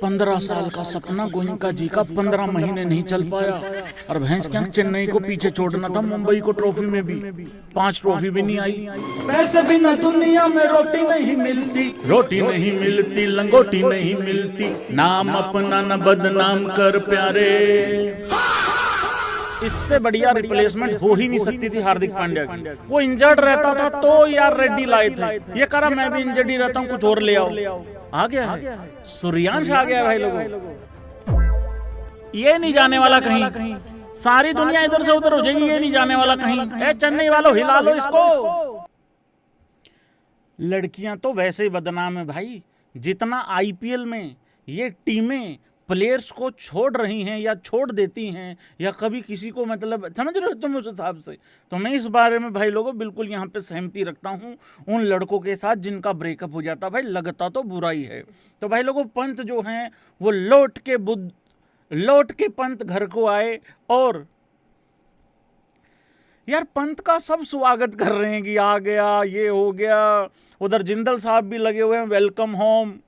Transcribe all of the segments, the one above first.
15 साल का सपना गोयनका जी का 15 महीने नहीं चल पाया, और भैंस क्या चेन्नई को पीछे छोड़ना था, मुंबई को ट्रॉफी में भी 5 ट्रॉफी भी नहीं आई। पैसे बिना दुनिया में रोटी नहीं मिलती, रोटी नहीं मिलती, लंगोटी नहीं मिलती, नाम अपना न बदनाम कर प्यारे। इससे बढ़िया रिप्लेसमेंट हो ही नहीं सकती थी हार्दिक पांड्या की। वो इंजर्ड रहता था तो यार रेड्डी लाए थे, ये करा मैं भी इंजर्ड ही रहता हूँ, कुछ और ले आओ। आ गया है सूर्यांश, आ गया भाई लोगों, ये नहीं जाने वाला कहीं, सारी दुनिया इधर से उधर हो जाएगी, ये नहीं जाने वाला कहीं। ए चेन्नई वालों हिला लो इसको। लड़कियां तो वैसे ही बदनाम है भाई, जितना आईपीएल में ये टीमें प्लेयर्स को छोड़ रही हैं या छोड़ देती हैं या कभी किसी को, मतलब समझ रहे हो तुम उस हिसाब से। तो मैं इस बारे में भाई लोगों बिल्कुल यहाँ पे सहमति रखता हूँ उन लड़कों के साथ जिनका ब्रेकअप हो जाता। भाई लगता तो बुरा ही है। तो भाई लोगों पंत जो हैं वो लौट के पंत घर को आए, और यार पंत का सब स्वागत कर रहे हैं कि आ गया, ये हो गया। उधर जिंदल साहब भी लगे हुए हैं, वेलकम होम।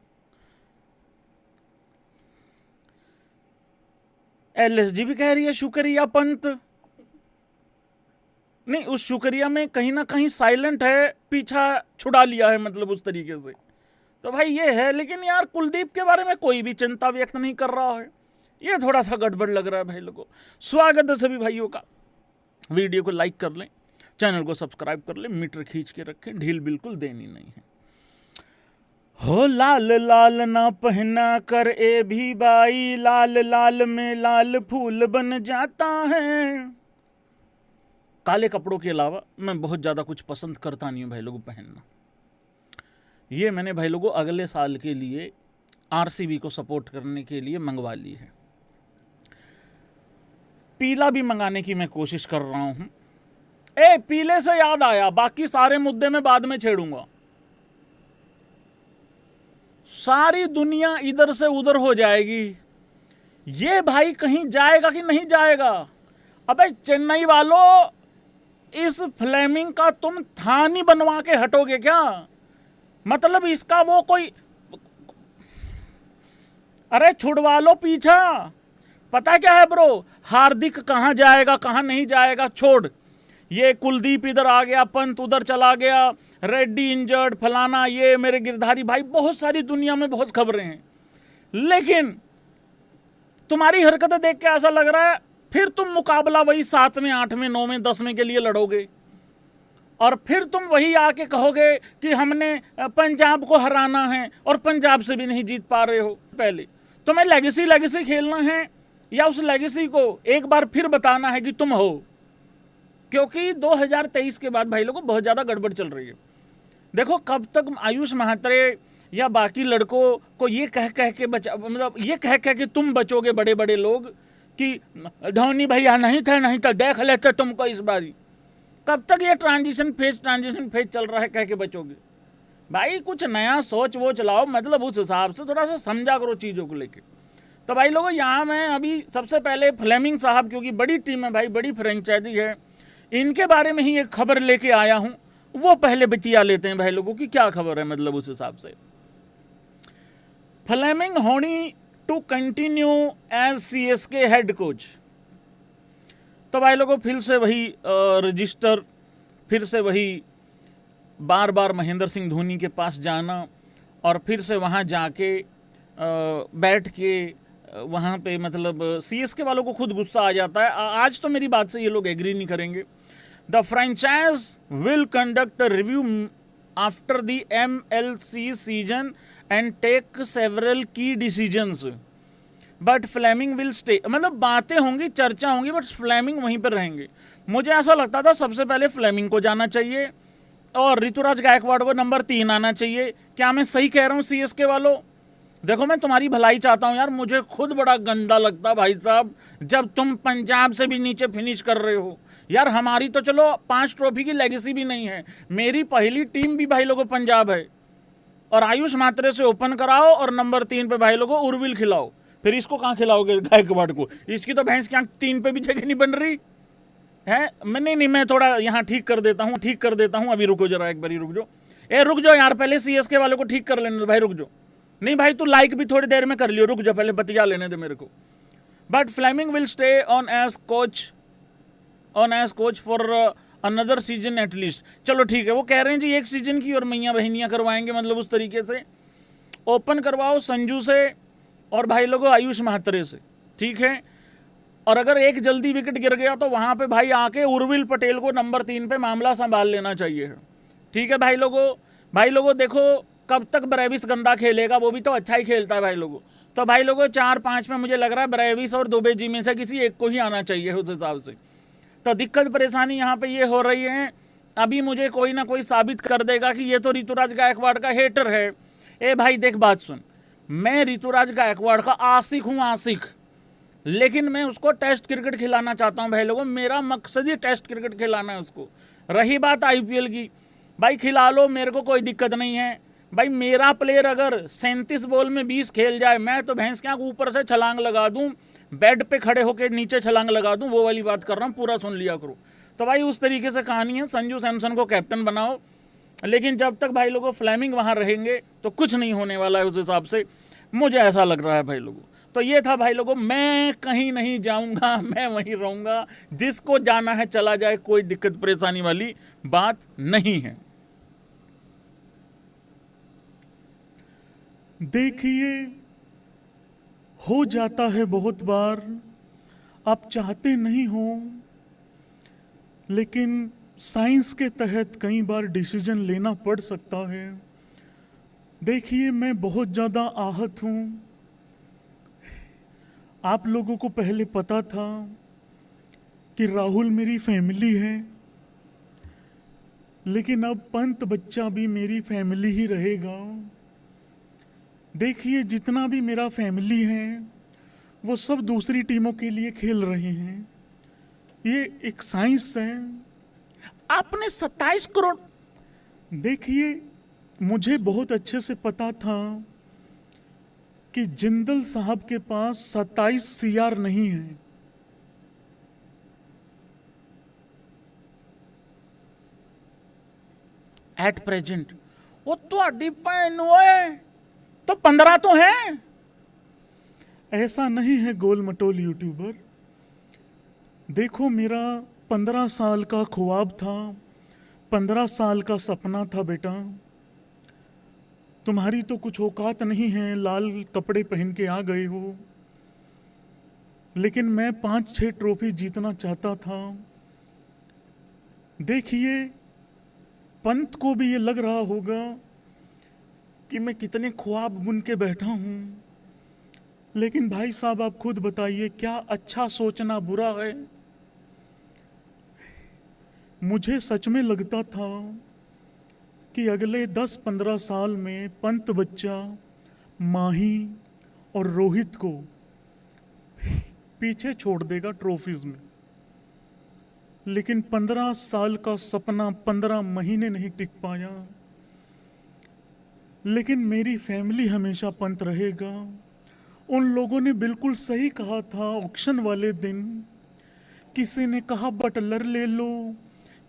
एलएसजी भी कह रही है शुक्रिया पंत। नहीं, उस शुक्रिया में कहीं ना कहीं साइलेंट है, पीछा छुड़ा लिया है, मतलब उस तरीके से। तो भाई ये है, लेकिन यार कुलदीप के बारे में कोई भी चिंता व्यक्त नहीं कर रहा है, ये थोड़ा सा गड़बड़ लग रहा है भाई लोगों। स्वागत है सभी भाइयों का। वीडियो को लाइक कर लें, चैनल को सब्सक्राइब कर लें, मीटर खींच के रखें, ढील बिल्कुल देनी नहीं है। हो लाल लाल ना पहना कर ए भी बाई, लाल लाल में लाल फूल बन जाता है। काले कपड़ों के अलावा मैं बहुत ज़्यादा कुछ पसंद करता नहीं हूँ भाई लोगों पहनना। ये मैंने भाई लोगों अगले साल के लिए आरसीबी को सपोर्ट करने के लिए मंगवा ली है। पीला भी मंगाने की मैं कोशिश कर रहा हूँ। पीले से याद आया, बाकी सारे मुद्दे मैं बाद में छेड़ूंगा। सारी दुनिया इधर से उधर हो जाएगी, ये भाई कहीं जाएगा कि नहीं जाएगा? अबे चेन्नई वालों, इस फ्लेमिंग का तुम थानी बनवा के हटोगे क्या? मतलब इसका वो कोई, अरे छुड़वा लो पीछा। पता क्या है ब्रो, हार्दिक कहां जाएगा कहां नहीं जाएगा छोड़, ये कुलदीप इधर आ गया, पंत उधर चला गया, रेड्डी इंजर्ड, फलाना, ये मेरे गिरधारी भाई, बहुत सारी दुनिया में बहुत खबरें हैं। लेकिन तुम्हारी हरकतें देख के ऐसा लग रहा है फिर तुम मुकाबला वही 7वें 8वें 9वें 10वें के लिए लड़ोगे, और फिर तुम वही आके कहोगे कि हमने पंजाब को हराना है, और पंजाब से भी नहीं जीत पा रहे हो। पहले तुम्हें लेगेसी खेलना है, या उस लेगेसी को एक बार फिर बताना है कि तुम हो, क्योंकि 2023 के बाद भाई लोगों बहुत ज़्यादा गड़बड़ चल रही है। देखो कब तक आयुष महात्रे या बाकी लड़कों को ये कह के मतलब ये कह के तुम बचोगे, बड़े बड़े लोग, कि धोनी भैया नहीं था देख लेते तुमको इस बारी। कब तक ये ट्रांजिशन फेज चल रहा है कह के बचोगे? भाई कुछ नया सोच वो चलाओ, मतलब उस हिसाब से थोड़ा सा समझा करो चीज़ों को लेके। तो भाई लोगों यहाँ मैं अभी सबसे पहले फ्लेमिंग साहब, क्योंकि बड़ी टीम है भाई, बड़ी फ्रेंचाइजी है, इनके बारे में ही एक खबर लेके आया हूं, वो पहले बतिया लेते हैं भाई लोगों की क्या खबर है, मतलब उस हिसाब से। फ्लेमिंग होनी to continue as CSK head coach. तो भाई लोगों फिर से वही रजिस्टर, फिर से वही बार बार महेंद्र सिंह धोनी के पास जाना, और फिर से वहां जाके बैठ के वहां पे, मतलब सीएसके वालों को खुद गुस्सा आ जाता है। आज तो मेरी बात से ये लोग एग्री नहीं करेंगे। The franchise will conduct a review after the MLC season and take several key decisions. But Fleming will stay. मतलब बातें होंगी, चर्चा होंगी, बट फ्लेमिंग वहीं पर रहेंगे। मुझे ऐसा लगता था सबसे पहले फ्लेमिंग को जाना चाहिए और ऋतुराज गायकवाड़ को नंबर 3 आना चाहिए। क्या मैं सही कह रहा हूँ सीएसके वालों? देखो मैं तुम्हारी भलाई चाहता हूँ यार, मुझे खुद बड़ा गंदा लगता भाई साहब जब तुम पंजाब से भी नीचे फिनिश कर रहे हो। यार हमारी तो चलो 5 ट्रॉफी की लेगेसी भी नहीं है, मेरी पहली टीम भी भाई लोगों पंजाब है, और आयुष मात्रे से ओपन कराओ और नंबर 3 पे भाई लोगों उर्विल खिलाओ। फिर इसको कहाँ खिलाओगे गायकवाड़ को? इसकी तो भैंस क्या 3 पे भी जगह नहीं बन रही है। नहीं मैं थोड़ा यहाँ ठीक कर देता हूँ, अभी रुको जरा, एक बारी रुक जाओ। रुक जाओ यार, पहले सीएसके वालों को ठीक कर लेने दो भाई, रुक जाओ नहीं भाई तू लाइक भी थोड़ी देर में कर लियो, रुक जा पहले बतिया लेने दे मेरे को। But Fleming will stay on as coach for another season at least. चलो ठीक है, वो कह रहे हैं जी एक सीजन की और मैया बहनियाँ करवाएंगे, मतलब उस तरीके से। ओपन करवाओ संजू से और भाई लोगों आयुष महात्रे से, ठीक है। और अगर एक जल्दी विकेट गिर गया तो वहाँ पे भाई आके उर्विल पटेल को नंबर 3 पे मामला संभाल लेना चाहिए, ठीक है भाई लोगों देखो कब तक ब्रेविस गंदा खेलेगा, वो भी तो अच्छा ही खेलता है भाई लोगों। तो भाई लोगों 4-5 में मुझे लग रहा है ब्रेविस और दुबे जी में से किसी एक को ही आना चाहिए उस हिसाब से। तो दिक्कत परेशानी यहाँ पे ये हो रही है, अभी मुझे कोई ना कोई साबित कर देगा कि ये तो ऋतुराज गायकवाड़ का हेटर है। ए भाई देख बात सुन, मैं ऋतुराज गायकवाड़ का आशिक हूँ, आशिक, लेकिन मैं उसको टेस्ट क्रिकेट खिलाना चाहता हूँ भाई लोगों, मेरा मकसद ही टेस्ट क्रिकेट खिलाना है उसको। रही बात आईपीएल की, भाई खिला लो, मेरे को कोई दिक्कत नहीं है भाई। मेरा प्लेयर अगर 37 बॉल में 20 खेल जाए, मैं तो भैंस क्या ऊपर से छलांग लगा दूं, बेड पे खड़े होकर नीचे छलांग लगा दूं, वो वाली बात कर रहा हूँ, पूरा सुन लिया करो। तो भाई उस तरीके से कहानी है, संजू सैमसन को कैप्टन बनाओ, लेकिन जब तक भाई लोगों फ्लेमिंग वहाँ रहेंगे तो कुछ नहीं होने वाला है, उस हिसाब से मुझे ऐसा लग रहा है भाई लोगों। तो ये था भाई लोगों, मैं कहीं नहीं जाऊंगा, मैं वहीं रहूंगा, जिसको जाना है चला जाए, कोई दिक्कत परेशानी वाली बात नहीं है। देखिए हो जाता है बहुत बार, आप चाहते नहीं हो, लेकिन साइंस के तहत कई बार डिसीजन लेना पड़ सकता है। देखिए मैं बहुत ज़्यादा आहत हूँ। आप लोगों को पहले पता था कि राहुल मेरी फैमिली है, लेकिन अब पंत बच्चा भी मेरी फैमिली ही रहेगा। देखिए जितना भी मेरा फैमिली है वो सब दूसरी टीमों के लिए खेल रहे हैं, ये एक साइंस है। आपने 27 करोड़, देखिए मुझे बहुत अच्छे से पता था कि जिंदल साहब के पास 27 CR नहीं है। एट प्रेजेंट वो तो डिपेंड हुए तो 15 तो है। ऐसा नहीं है गोल मटोल यूट्यूबर, देखो मेरा 15 साल का ख्वाब था, 15 साल का सपना था बेटा। तुम्हारी तो कुछ औकात नहीं है, लाल कपड़े पहन के आ गए हो, लेकिन मैं 5-6 ट्रॉफी जीतना चाहता था। देखिए पंत को भी ये लग रहा होगा कि मैं कितने ख्वाब बुन के बैठा हूँ, लेकिन भाई साहब आप खुद बताइए क्या अच्छा सोचना बुरा है? मुझे सच में लगता था कि अगले 10-15 साल में पंत बच्चा, माही और रोहित को पीछे छोड़ देगा ट्रॉफीज में, लेकिन 15 साल का सपना 15 महीने नहीं टिक पाया। लेकिन मेरी फैमिली हमेशा पंत रहेगा। उन लोगों ने बिल्कुल सही कहा था ऑक्शन वाले दिन, किसी ने कहा बटलर ले लो,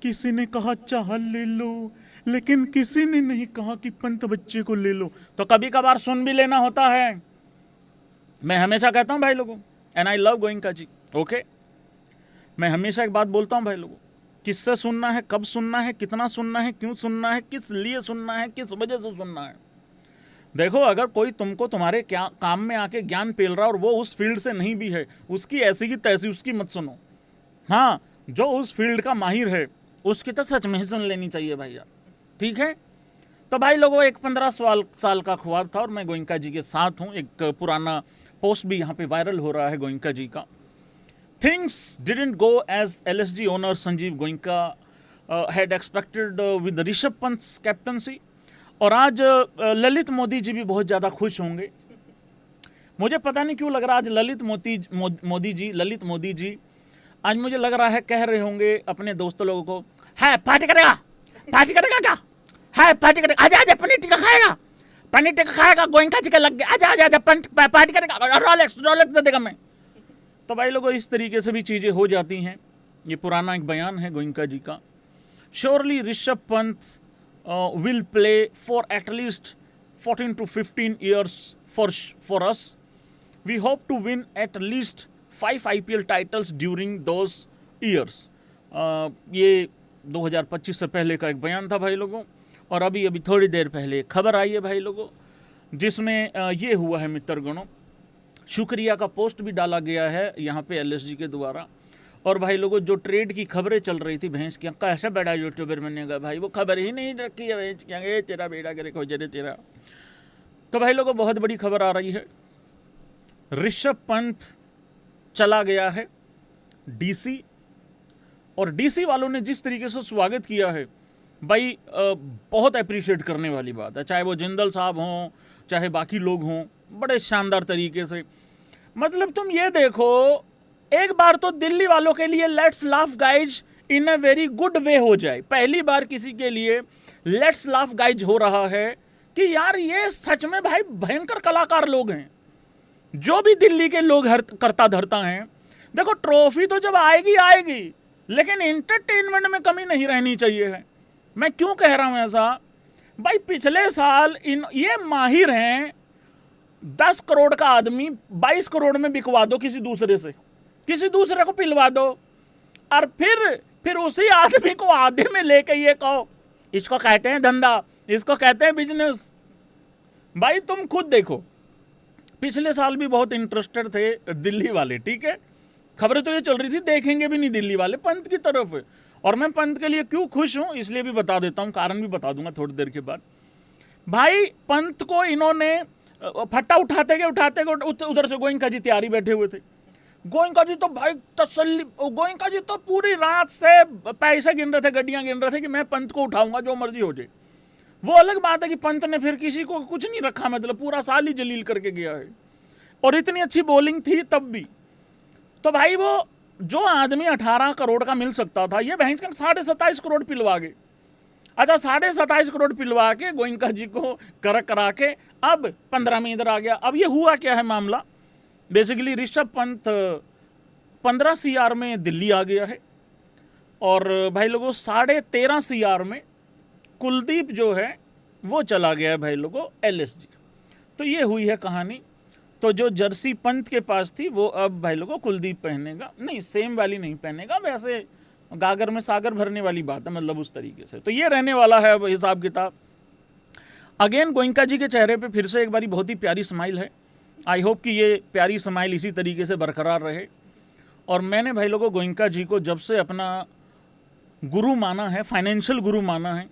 किसी ने कहा चाहल ले लो, लेकिन किसी ने नहीं कहा कि पंत बच्चे को ले लो। तो कभी कभार सुन भी लेना होता है। मैं हमेशा कहता हूं भाई लोगों, and I love Goenka ji, okay, मैं हमेशा एक बात बोलता हूं भाई लोगों, किससे सुनना है, कब सुनना है, कितना सुनना है, क्यों सुनना है, किस लिए सुनना है, किस वजह से सुनना है। देखो अगर कोई तुमको तुम्हारे क्या काम में आके ज्ञान पेल रहा और वो उस फील्ड से नहीं भी है, उसकी ऐसी की तैसी उसकी मत सुनो। हाँ, जो उस फील्ड का माहिर है उसकी तो सच में ही सुन लेनी चाहिए भैया, ठीक है। तो भाई लोगों एक 15 साल का ख्वाब था और मैं गोइंका जी के साथ हूँ। एक पुराना पोस्ट भी यहाँ पे वायरल हो रहा है गोइंका जी का। Things didn't go as LSG owner Sanjiv Goenka had expected with Rishabh Pant captaincy. और आज ललित मोदी जी भी बहुत ज़्यादा खुश होंगे। मुझे पता नहीं क्यों लग रहा आज ललित मोदी जी आज मुझे लग रहा है कह रहे होंगे अपने दोस्तों लोगों को, है पार्टी करेगा क्या, है पार्टी करेगा, आजा पनीर टिक्का खाएगा, गोइंका जी का लग गया, आजा पार्टी करेगा, रोलेक्स दे देगा मैं। तो भाई लोगों इस तरीके से भी चीज़ें हो जाती हैं। ये पुराना एक बयान है गोइंका जी का। Surely Rishabh Pant will play for at least 14 to 15 years for us. We hope to win at least 5 IPL titles during those years. ये 2025 से पहले का एक बयान था भाई लोगों, और अभी थोड़ी देर पहले खबर आई है भाई लोगों, जिसमें ये हुआ है मित्रगणों, शुक्रिया का पोस्ट भी डाला गया है यहाँ पे LSG के द्वारा। और भाई लोगों, जो ट्रेड की खबरें चल रही थी भैंस की, कैसे बड़ा यूट्यूबर बनेगा भाई, वो खबर ही नहीं रखी है भैंस की, तेरा बेड़ा करे खोजरे तेरा। तो भाई लोगों, बहुत बड़ी खबर आ रही है, ऋषभ पंत चला गया है DC, और DC वालों ने जिस तरीके से स्वागत किया है भाई, बहुत अप्रिशिएट करने वाली बात है। चाहे वो जिंदल साहब हों, चाहे बाकी लोग हों, बड़े शानदार तरीके से। मतलब तुम ये देखो, एक बार तो दिल्ली वालों के लिए let's laugh guys in a very good way हो जाए। पहली बार किसी के लिए लेट्स लाफ गाइज हो रहा है कि यार ये सच में भाई भयंकर कलाकार लोग हैं, जो भी दिल्ली के लोग करता धरता हैं। देखो, ट्रॉफी तो जब आएगी आएगी, लेकिन एंटरटेनमेंट में कमी नहीं रहनी चाहिए है। मैं क्यों कह रहा हूं ऐसा भाई, पिछले साल ये माहिर हैं, 10 करोड़ का आदमी 22 करोड़ में बिकवा दो किसी दूसरे को पिलवा दो, और फिर उसी आदमी को आधे में लेके ये कहो इसको कहते हैं धंधा, इसको कहते हैं बिजनेस। भाई तुम खुद देखो, पिछले साल भी बहुत इंटरेस्टेड थे दिल्ली वाले, ठीक है, खबरें तो ये चल रही थी देखेंगे भी नहीं दिल्ली वाले पंत की तरफ। और मैं पंत के लिए क्यों खुश हूं इसलिए भी बता देता हूं, कारण भी बता दूंगा थोड़ी देर के बाद। भाई पंत को इन्होंने फट्टा उठाते गए उधर से गोयनका जी तैयारी बैठे हुए थे। गोयनका जी तो भाई तसल्ली, गोयनका जी तो पूरी रात से पैसे गिन रहे थे, गड्डियां गिन रहे थे कि मैं पंत को उठाऊंगा जो मर्जी हो जाए। वो अलग बात है कि पंत ने फिर किसी को कुछ नहीं रखा, मतलब पूरा साल ही जलील करके गया है, और इतनी अच्छी बॉलिंग थी तब भी। तो भाई वो जो आदमी 18 करोड़ का मिल सकता था, ये भैंस का 27.5 करोड़ पिलवा गए। अच्छा, 27.5 करोड़ पिलवा के गोयनका जी को करा के अब 15 में इधर आ गया। अब ये हुआ क्या है मामला, बेसिकली ऋषभ पंत 15 CR में दिल्ली आ गया है, और भाई लोगों 13.5 CR में कुलदीप जो है वो चला गया है भाई लोगों LSG। तो ये हुई है कहानी। तो जो जर्सी पंत के पास थी वो अब भाई लोगों कुलदीप पहनेगा, नहीं सेम वाली नहीं पहनेगा, वैसे गागर में सागर भरने वाली बात है, मतलब उस तरीके से। तो ये रहने वाला है अब हिसाब किताब। अगेन गोयनका जी के चेहरे पे फिर से एक बारी बहुत ही प्यारी स्माइल है। आई होप कि ये प्यारी स्माइल इसी तरीके से बरकरार रहे। और मैंने भाई लोगों गोयनका जी को जब से अपना गुरु माना है, फाइनेंशियल गुरु माना है,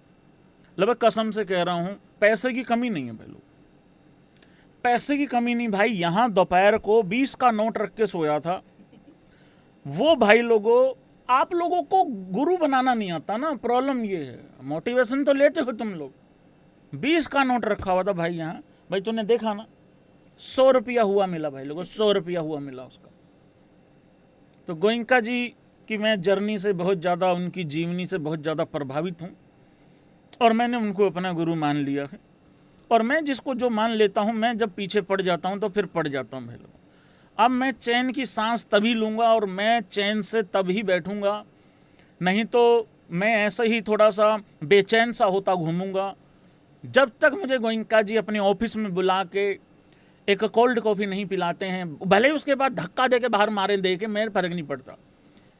लगभग कसम से कह रहा हूँ, पैसे की कमी नहीं है भाई लोग, पैसे की कमी नहीं। भाई यहाँ दोपहर को 20 का नोट रख के सोया था वो। भाई लोगों, आप लोगों को गुरु बनाना नहीं आता ना, प्रॉब्लम ये है। मोटिवेशन तो लेते हो तुम लोग, 20 का नोट रखा हुआ था भाई यहाँ। भाई तूने देखा ना, 100 रुपया हुआ मिला भाई लोगों, 100 रुपया हुआ मिला उसका। तो गोयनका जी की मैं जर्नी से बहुत ज़्यादा, उनकी जीवनी से बहुत ज़्यादा प्रभावित हूँ, और मैंने उनको अपना गुरु मान लिया है। और मैं जिसको जो मान लेता हूँ, मैं जब पीछे पड़ जाता हूँ तो फिर पड़ जाता हूँ भाई लोग। अब मैं चैन की सांस तभी लूँगा और मैं चैन से तभी बैठूँगा, नहीं तो मैं ऐसे ही थोड़ा सा बेचैन सा होता घूमूँगा जब तक मुझे गोयनका जी अपने ऑफिस में बुला के एक कोल्ड कॉफ़ी नहीं पिलाते हैं। भले ही उसके बाद धक्का दे के बाहर मारे दे के, मेरे फर्क नहीं पड़ता।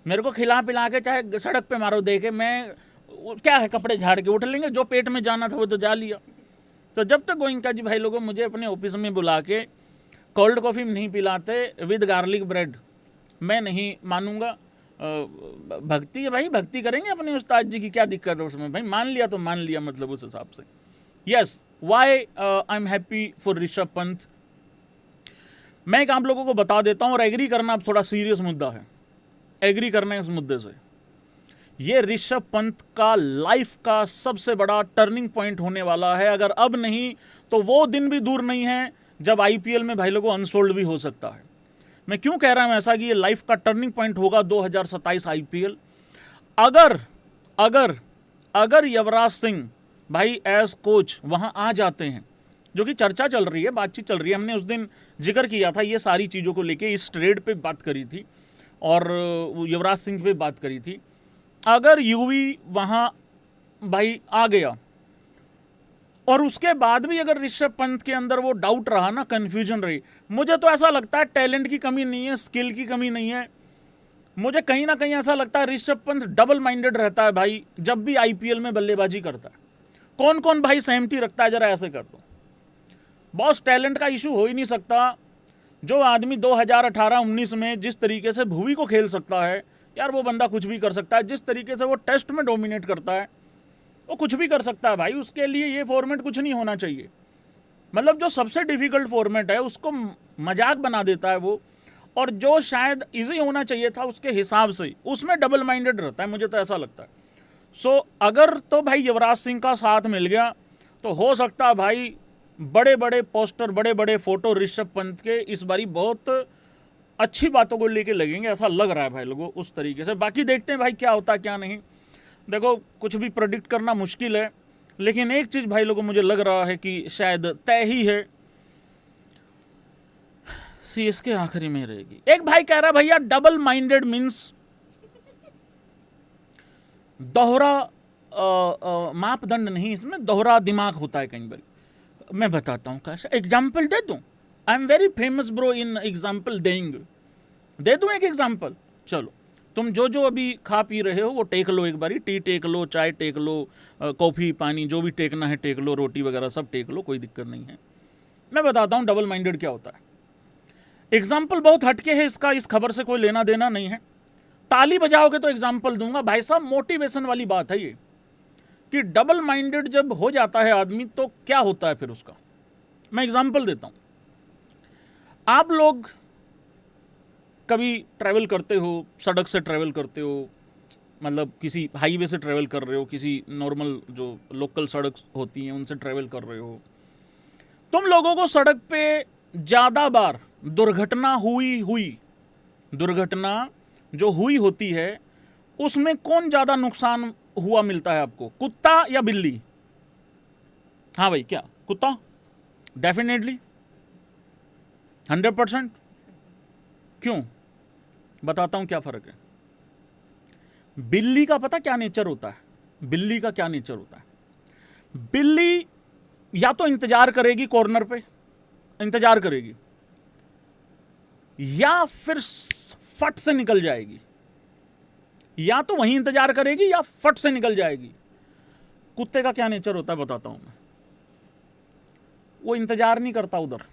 मेरे को खिला पिला के चाहे सड़क पे मारो दे के, मैं क्या है, कपड़े झाड़ के उठ लेंगे, जो पेट में जाना था वो तो जा लिया। तो जब तक गोयनका जी भाई लोगों मुझे अपने ऑफिस में बुला के कोल्ड कॉफ़ी नहीं पिलाते विद गार्लिक ब्रेड, मैं नहीं मानूंगा। भक्ति है भाई, भक्ति करेंगे अपने उस्ताद जी की, क्या दिक्कत है उसमें भाई। मान लिया तो मान लिया, मतलब उस हिसाब से। Yes, why I am happy for Rishabh Pant. मैं एक आप लोगों को बता देता हूँ, और एग्री करना अब थोड़ा सीरियस मुद्दा है, एग्री करना है इस मुद्दे से। ये ऋषभ पंत का लाइफ का सबसे बड़ा टर्निंग पॉइंट होने वाला है। अगर अब नहीं तो वो दिन भी दूर नहीं है जब आईपीएल में भाई लोगों अनसोल्ड भी हो सकता है। मैं क्यों कह रहा हूं ऐसा कि ये लाइफ का टर्निंग पॉइंट होगा 2027 आईपीएल। अगर अगर अगर युवराज सिंह भाई एज कोच वहां आ जाते हैं, जो कि चर्चा चल रही है, बातचीत चल रही है, हमने उस दिन जिक्र किया था ये सारी चीज़ों को लेके, इस ट्रेड पे बात करी थी और युवराज सिंह पे बात करी थी। अगर यूवी वहाँ भाई आ गया और उसके बाद भी अगर ऋषभ पंत के अंदर वो डाउट रहा ना, कंफ्यूजन रही, मुझे तो ऐसा लगता है टैलेंट की कमी नहीं है, स्किल की कमी नहीं है, मुझे कहीं ना कहीं ऐसा लगता है ऋषभ पंत डबल माइंडेड रहता है भाई जब भी आईपीएल में बल्लेबाजी करता है। कौन कौन भाई सहमति रखता है, जरा ऐसे कर दो। बॉस टेलेंट का इशू हो ही नहीं सकता। जो आदमी 2018-19 में जिस तरीके से भुवी को खेल सकता है यार, वो बंदा कुछ भी कर सकता है। जिस तरीके से वो टेस्ट में डोमिनेट करता है वो कुछ भी कर सकता है भाई। उसके लिए ये फॉर्मेट कुछ नहीं होना चाहिए। मतलब जो सबसे डिफिकल्ट फॉर्मेट है उसको मजाक बना देता है वो, और जो शायद इजी होना चाहिए था उसके हिसाब से उसमें डबल माइंडेड रहता है, मुझे तो ऐसा लगता है। सो अगर तो भाई युवराज सिंह का साथ मिल गया तो हो सकता है भाई बड़े बड़े पोस्टर, बड़े बड़े फोटो ऋषभ पंत के इस बारी बहुत अच्छी बातों को लेके लगेंगे, ऐसा लग रहा है भाई लोगों उस तरीके से। बाकी देखते हैं भाई क्या होता है क्या नहीं। देखो कुछ भी प्रेडिक्ट करना मुश्किल है, लेकिन एक चीज़ भाई लोगों मुझे लग रहा है कि शायद तय ही है, सीएसके आखिरी में रहेगी। एक भाई कह रहा भैया डबल माइंडेड मीन्स दोहरा मापदंड नहीं, इसमें दोहरा दिमाग होता है कई बार। मैं बताता हूँ कैसे, एग्जाम्पल दे दूँ। I am very famous bro in example देंगे, दे दूँ एक एग्जाम्पल। चलो तुम जो जो अभी खा पी रहे हो वो टेक लो एक बारी, टी टेक लो, चाय टेक लो, कॉफ़ी पानी जो भी टेकना है टेक लो, रोटी वगैरह सब टेक लो, कोई दिक्कत नहीं है। मैं बताता हूँ डबल माइंडेड क्या होता है। एग्जाम्पल बहुत हटके है इसका, इस खबर से कोई लेना देना नहीं है। ताली बजाओगे तो एग्जाम्पल दूंगा भाई साहब, मोटिवेशन वाली बात है ये कि डबल माइंडेड जब हो जाता है आदमी तो क्या होता है फिर उसका। मैं एग्जाम्पल देता हूं। आप लोग कभी ट्रैवल करते हो, सड़क से ट्रैवल करते हो, मतलब किसी हाईवे से ट्रैवल कर रहे हो, किसी नॉर्मल जो लोकल सड़क होती हैं उनसे ट्रैवल कर रहे हो, तुम लोगों को सड़क पे ज़्यादा बार दुर्घटना दुर्घटना जो हुई होती है उसमें कौन ज़्यादा नुकसान हुआ मिलता है आपको, कुत्ता या बिल्ली? हाँ भाई, क्या कुत्ता? डेफिनेटली 100%। क्यों? बताता हूं क्या फ़र्क है। बिल्ली का पता क्या नेचर होता है? बिल्ली का क्या नेचर होता है? बिल्ली या तो इंतजार करेगी कॉर्नर पे, इंतजार करेगी, या फिर फट से निकल जाएगी। या तो वहीं इंतजार करेगी या फट से निकल जाएगी। कुत्ते का क्या नेचर होता है बताता हूं मैं। वो इंतजार नहीं करता उधर,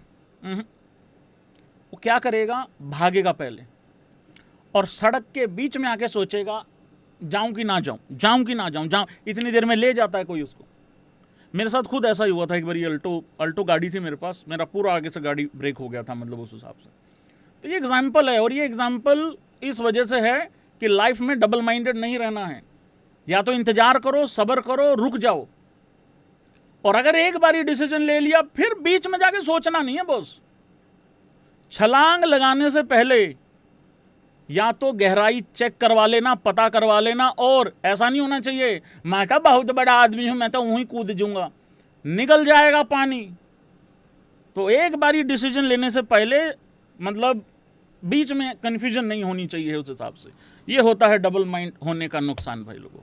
वो क्या करेगा, भागेगा पहले और सड़क के बीच में आके सोचेगा जाऊं कि ना जाऊं, जाऊं कि ना जाऊं, जाऊं। इतनी देर में ले जाता है कोई उसको। मेरे साथ खुद ऐसा ही हुआ था एक बार। अल्टो गाड़ी थी मेरे पास, मेरा पूरा आगे से गाड़ी ब्रेक हो गया था, मतलब उस हिसाब से। तो ये एग्जाम्पल है, और ये एग्जाम्पल इस वजह से है कि लाइफ में डबल माइंडेड नहीं रहना है। या तो इंतजार करो, सब्र करो, रुक जाओ, और अगर एक बारी डिसीजन ले लिया फिर बीच में जाके सोचना नहीं है बॉस। छलांग लगाने से पहले या तो गहराई चेक करवा लेना, पता करवा लेना, और ऐसा नहीं होना चाहिए मैं तो बहुत बड़ा आदमी हूं, मैं तो वहीं कूद जाऊंगा, निकल जाएगा पानी। तो एक बारी डिसीजन लेने से पहले मतलब बीच में कंफ्यूजन नहीं होनी चाहिए उस हिसाब से। ये होता है डबल माइंड होने का नुकसान भाई लोगों।